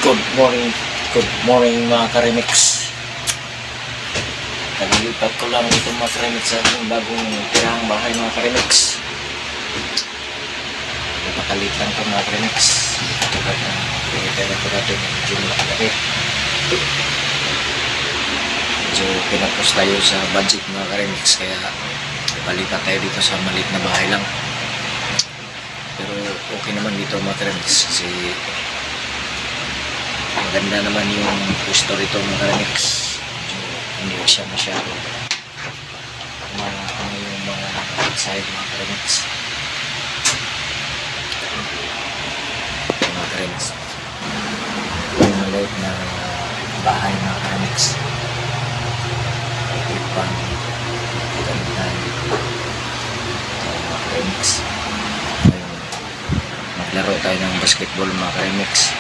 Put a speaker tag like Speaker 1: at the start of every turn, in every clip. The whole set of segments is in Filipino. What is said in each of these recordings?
Speaker 1: Good morning, mga ka-remix. Naglilipat ko lang ito mga ka-remix sa aking bagong tirang bahay mga ka-remix. Napakalit lang ito mga ka-remix. Tulad ng pinitera ko natin medyo malaki. Medyo pinapos tayo sa budget mga ka-remix, kaya palipat tayo dito sa maliit na bahay lang. Pero okay naman dito mga ka-remix kasi maganda naman yung pwesto rito mga ka-remix. Hindi siya masyado yung mga side mga ka-remix. Mga ka-remix, yung maliit na bahay mga ka-remix, pang gamitan mga ka-remix. Maglaro tayo ng basketball mga ka-remix.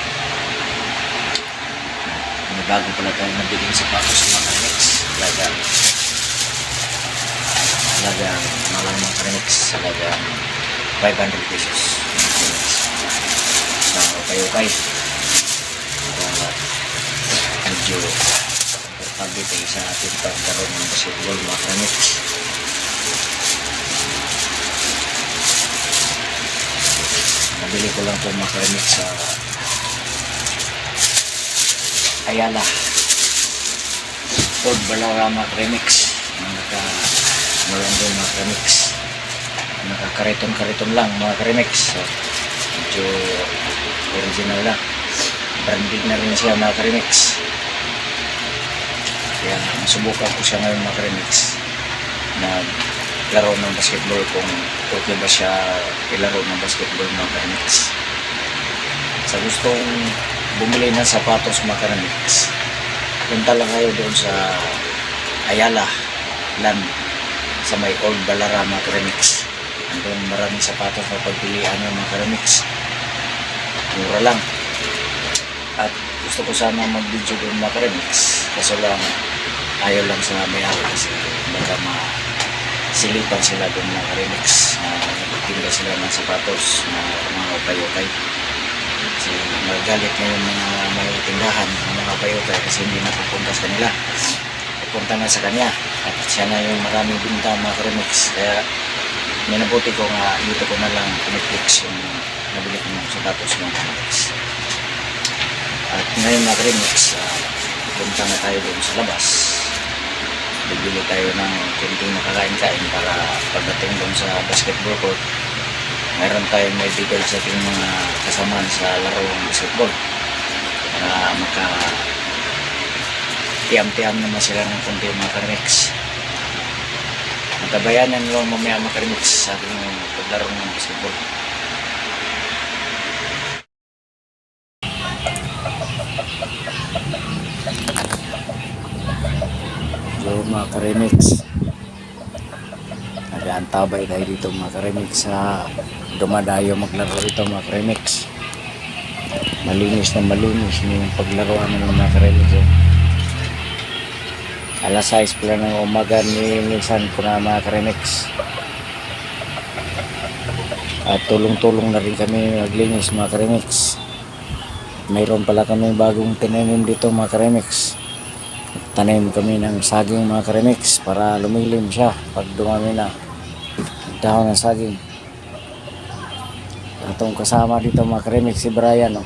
Speaker 1: May bago pala tayo nabiling sapatos mga ka-remix. Halagang malang mga ka-remix, halagang 500 pesos sa ukay-ukay. Medyo komportable tayo sa ating paglaro ng basketball mga ka-remix. Nabili ko lang po mga ka-remix sa Ayala Ford Balarama Remix. Naka-meron doon mga remix, naka-kariton lang mga remix. So, medyo original lang, branded na rin siya mga remix. Kaya masubukan ko siya ngayon mga remix na laro ng basketball, kung okay ba siya ilaro ng basketball mga remix. Sa gustong bumili ng sapatos mga ka-remix, punta lang kayo doon sa Ayala Land sa may Old Balarama Remix. Andun maraming sapatos na pagpilian ng mga ka-remix, mura lang. At gusto ko sana mag-video doon mga ka-remix, kaso lang ayaw lang sa may-ari kasi baka masilipan sila doon mga ka-remix na nagtitinda sila ng sapatos na mga ukay-ukay. Kasi magalit ngayon mga may tindahan, mga payota, kasi hindi napupunta sa kanila, pupunta na sa kanya at siya na yung maraming binta mga ka-remix. Kaya minabuti ko nga dito ko na lang pinipix yung nabili ko ng sapatos mga ka-remix. At ngayon mga ka-remix, pupunta na tayo doon sa labas, bibili tayo ng kunting makakain-kain para pagdating doon sa basketball court mayroon tayong may bigay sa ating mga kasamaan sa laro ng basketball para maka-tiyam-tiyam naman sila ng kunti mga ka-remix. Magkabayanan lang mamaya mga ka-remix sa ating paglaro ng basketball. So mga ka-remix, nag-aantabay tayo dito mga ka-remix sa dumadayo maglaro ito mga ka-remix. Malinis na malinis yung paglaruan ng mga ka-remix. Alas 6 pala ng umaga nilisan ko na mga ka-remix. At tulong-tulong na rin kami maglinis mga ka-remix. Mayroon pala kami bagong tinanim dito mga ka-remix. Tanim kami ng saging mga ka-remix para lumilim siya pag dumami na dahon ng saging. Atong kasama dito mga ka-remix si Brian.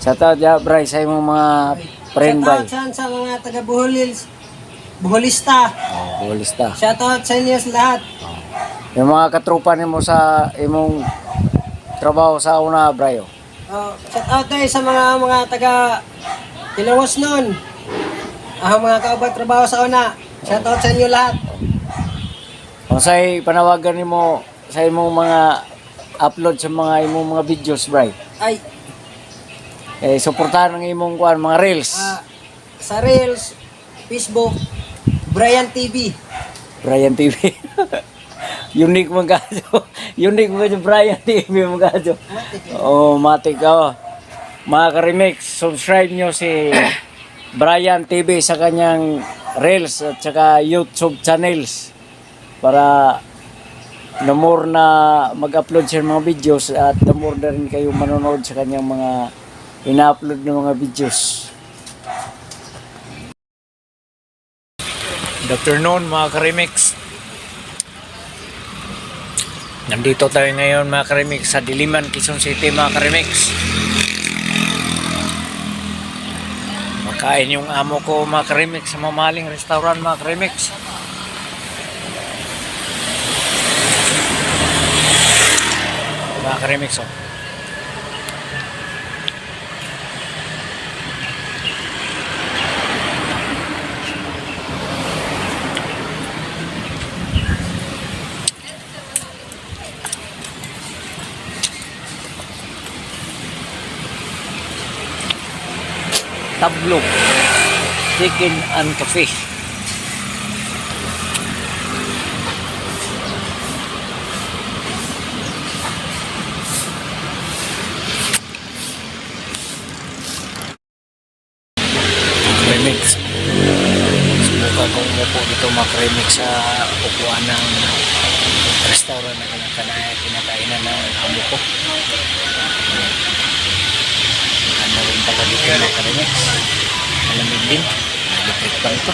Speaker 1: Shout out ya Bray sa imong mga friend bay.
Speaker 2: Shout out sa mga taga Buholista.
Speaker 1: Buholista.
Speaker 2: Shout out sa inyo lahat.
Speaker 1: Yung mga katropa nimo sa imong trabaho sa una Bray.
Speaker 2: Shout out tayo sa mga taga Ilongos noon. Mga kaubat trabaho sa una. Shout out sa inyo lahat.
Speaker 1: Kung sa'y panawagan nimo sa imong mga upload sa mga imong mga videos, Bray.
Speaker 2: Ay,
Speaker 1: suportahan ang imong kuan mga reels.
Speaker 2: sa Reels, Facebook, Brian TV.
Speaker 1: Brian TV. Unique mo gadyo. Unique mo gadyo Brian TV mo gadyo. Oh, matik oh. Mga ka-remix, subscribe nyo si Brian TV sa kanyang Reels at saka YouTube channels para the more na mag-upload siya ng mga videos at the more na rin kayo manonood sa kanyang mga ina-upload ng mga videos. Good afternoon mga Karimix. Nandito tayo ngayon mga Karimix sa Diliman, Quezon City mga Karimix. Makain yung amo ko mga Karimix sa mamahaling restaurant mga Karimix. Mga Karimix oh. Tablog Chicken and Cafe. Remix. Subukan kong umupo dito mag-remix sa upuan ng restaurant na kinakainan ng amo ko. Ano rin pala dito mag-remix. Malamig din. Electric pan to.